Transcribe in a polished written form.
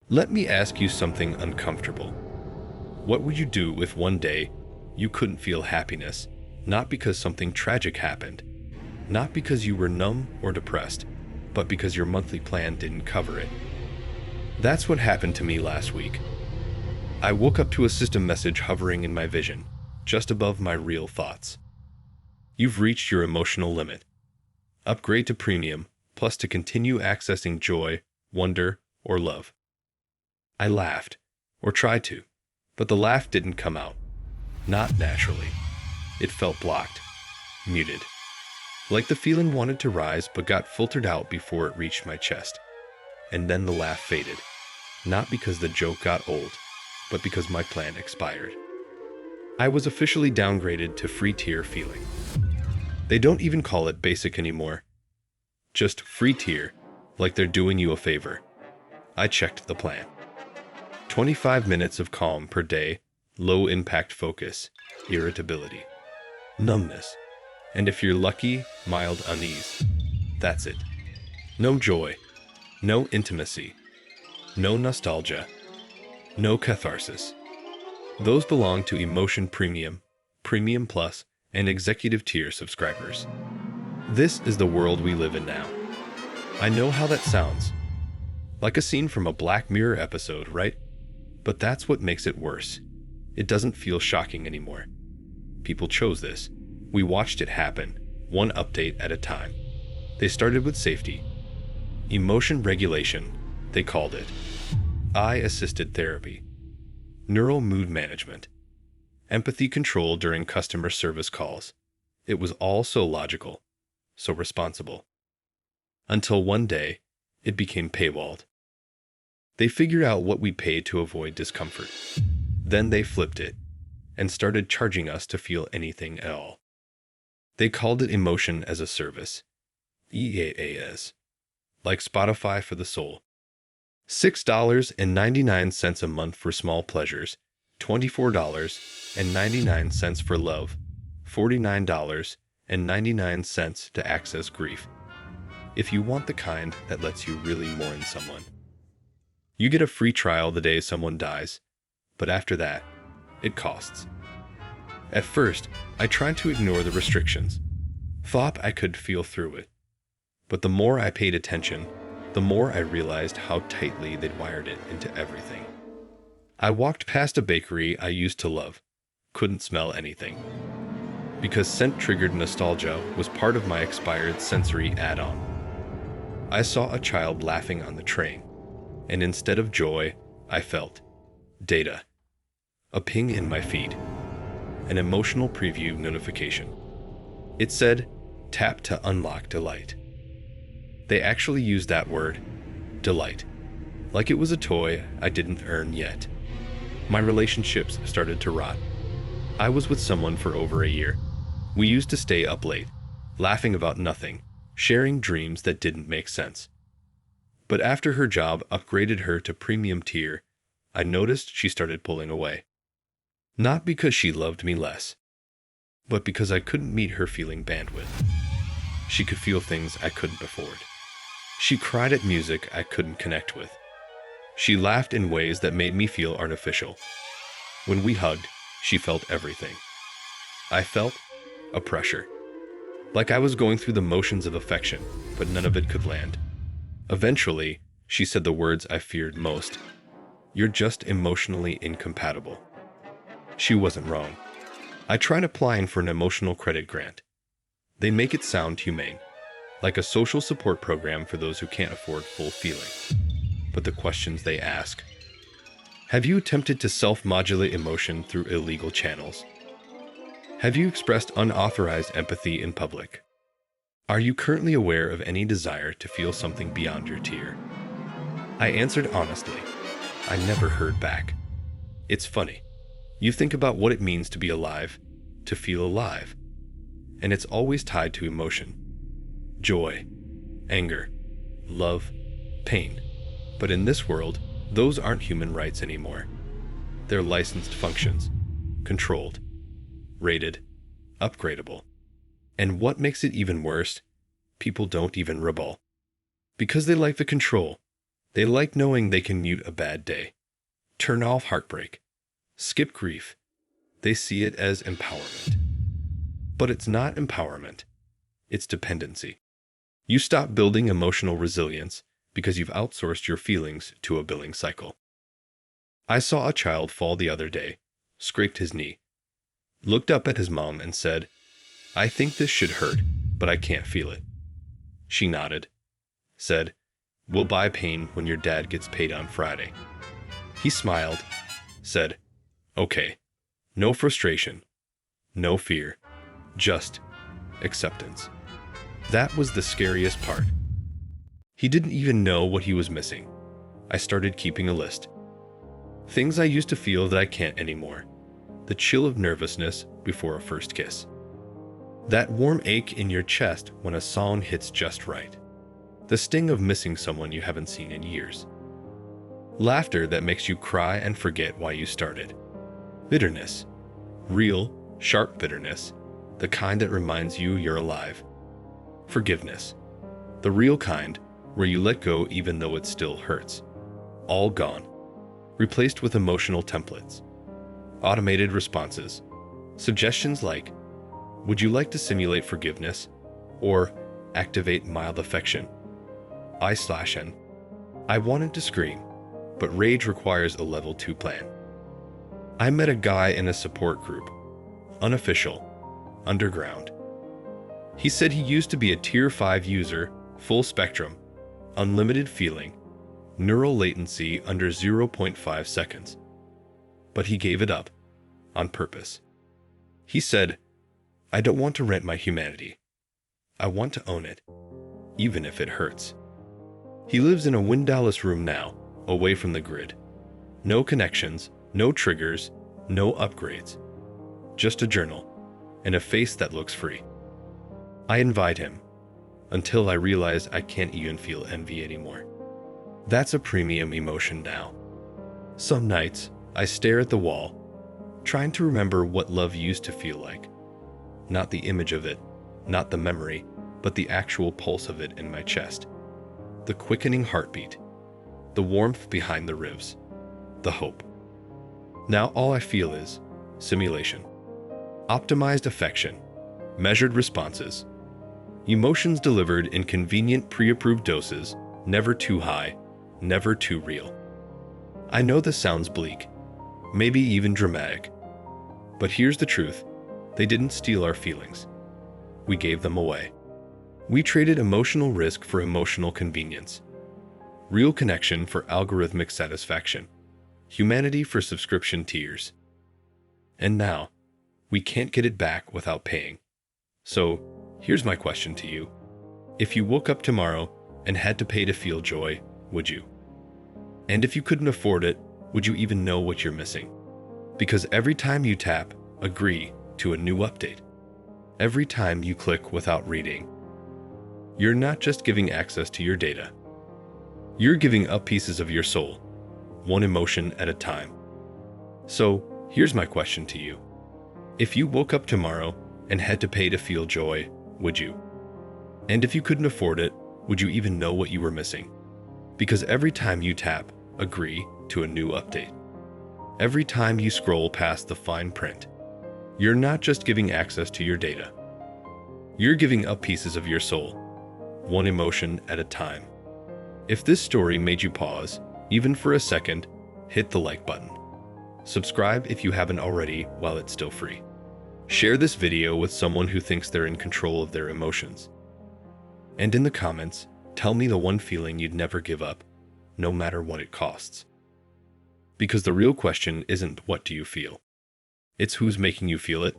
Let me ask you something uncomfortable. What would you do if one day you couldn't feel happiness, not because something tragic happened, not because you were numb or depressed, but because your monthly plan didn't cover it? That's what happened to me last week. I woke up to a system message hovering in my vision, just above my real thoughts. You've reached your emotional limit. Upgrade to premium, plus to continue accessing joy, wonder, or love. I laughed, or tried to, but the laugh didn't come out. Not naturally. It felt blocked, muted. Like the feeling wanted to rise but got filtered out before it reached my chest. And then the laugh faded. Not because the joke got old, but because my plan expired. I was officially downgraded to free tier feeling. They don't even call it basic anymore. Just free tier, like they're doing you a favor. I checked the plan. 25 minutes of calm per day, low impact focus, irritability, numbness, and if you're lucky, mild unease. That's it. No joy, no intimacy, no nostalgia, no catharsis. Those belong to Emotion Premium, Premium Plus, and Executive Tier subscribers. This is the world we live in now. I know how that sounds. Like a scene from a Black Mirror episode, right? But that's what makes it worse. It doesn't feel shocking anymore. People chose this. We watched it happen, one update at a time. They started with safety. Emotion regulation, they called it. Eye-assisted therapy. Neural mood management. Empathy control during customer service calls. It was all so logical, so responsible. Until one day, it became paywalled. They figured out what we pay to avoid discomfort. Then they flipped it and started charging us to feel anything at all. They called it Emotion as a Service, EAAS, like Spotify for the soul. $6.99 a month for small pleasures, $24.99 for love, $49.99 to access grief. If you want the kind that lets you really mourn someone. You get a free trial the day someone dies, but after that, it costs. At first, I tried to ignore the restrictions, thought I could feel through it. But the more I paid attention, the more I realized how tightly they'd wired it into everything. I walked past a bakery I used to love, couldn't smell anything. Because scent-triggered nostalgia was part of my expired sensory add-on. I saw a child laughing on the train, and instead of joy, I felt data. A ping in my feed. An emotional preview notification. It said, tap to unlock delight. They actually used that word, delight, like it was a toy I didn't earn yet. My relationships started to rot. I was with someone for over a year. We used to stay up late, laughing about nothing, sharing dreams that didn't make sense. But after her job upgraded her to premium tier, I noticed she started pulling away. Not because she loved me less, but because I couldn't meet her feeling bandwidth. She could feel things I couldn't afford. She cried at music I couldn't connect with. She laughed in ways that made me feel artificial. When we hugged, she felt everything. I felt a pressure. Like I was going through the motions of affection, but none of it could land. Eventually, she said the words I feared most. You're just emotionally incompatible. She wasn't wrong. I tried applying for an emotional credit grant. They make it sound humane, like a social support program for those who can't afford full feeling. But the questions they ask: have you attempted to self-modulate emotion through illegal channels? Have you expressed unauthorized empathy in public? Are you currently aware of any desire to feel something beyond your tier? I answered honestly. I never heard back. It's funny. You think about what it means to be alive, to feel alive. And it's always tied to emotion. Joy, anger, love, pain. But in this world, those aren't human rights anymore. They're licensed functions, controlled, rated, upgradable. And what makes it even worse, people don't even rebel. Because they like the control, They like knowing they can mute a bad day, turn off heartbreak, skip grief. They see it as empowerment. But it's not empowerment. It's dependency. You stop building emotional resilience because you've outsourced your feelings to a billing cycle. I saw a child fall the other day, scraped his knee, looked up at his mom and said, "I think this should hurt, but I can't feel it." She nodded, said, "We'll buy pain when your dad gets paid on Friday." He smiled, said, "Okay, no frustration, no fear, just acceptance." That was the scariest part. He didn't even know what he was missing. I started keeping a list. Things I used to feel that I can't anymore. The chill of nervousness before a first kiss. That warm ache in your chest when a song hits just right. The sting of missing someone you haven't seen in years. Laughter that makes you cry and forget why you started. Bitterness. Real, sharp bitterness. The kind that reminds you you're alive. Forgiveness. The real kind, where you let go even though it still hurts. All gone. Replaced with emotional templates. Automated responses. Suggestions like, "Would you like to simulate forgiveness?" or "Activate mild affection." I/N. I wanted to scream, but rage requires a level 2 plan. I met a guy in a support group. Unofficial. Underground. He said he used to be a tier 5 user, full spectrum, unlimited feeling, neural latency under 0.5 seconds. But he gave it up, on purpose. He said, "I don't want to rent my humanity. I want to own it, even if it hurts." He lives in a windowless room now, away from the grid. No connections, no triggers, no upgrades. Just a journal, and a face that looks free. I invite him, until I realize I can't even feel envy anymore. That's a premium emotion now. Some nights, I stare at the wall, trying to remember what love used to feel like. Not the image of it, not the memory, but the actual pulse of it in my chest. The quickening heartbeat, the warmth behind the ribs, the hope. Now all I feel is simulation. Optimized affection, measured responses, emotions delivered in convenient pre-approved doses, never too high, never too real. I know this sounds bleak, maybe even dramatic, but here's the truth. They didn't steal our feelings. We gave them away. We traded emotional risk for emotional convenience. Real connection for algorithmic satisfaction. Humanity for subscription tiers. And now, we can't get it back without paying. So, here's my question to you. If you woke up tomorrow and had to pay to feel joy, would you? And if you couldn't afford it, would you even know what you're missing? Because every time you tap, agree to a new update. Every time you click without reading, you're not just giving access to your data. You're giving up pieces of your soul, one emotion at a time. So, here's my question to you. If you woke up tomorrow and had to pay to feel joy, would you? And if you couldn't afford it, would you even know what you were missing? Because every time you tap, agree to a new update. Every time you scroll past the fine print, you're not just giving access to your data. You're giving up pieces of your soul, one emotion at a time. If this story made you pause, even for a second, hit the like button. Subscribe if you haven't already while it's still free. Share this video with someone who thinks they're in control of their emotions. And in the comments, tell me the one feeling you'd never give up, no matter what it costs. Because the real question isn't what do you feel? It's who's making you feel it.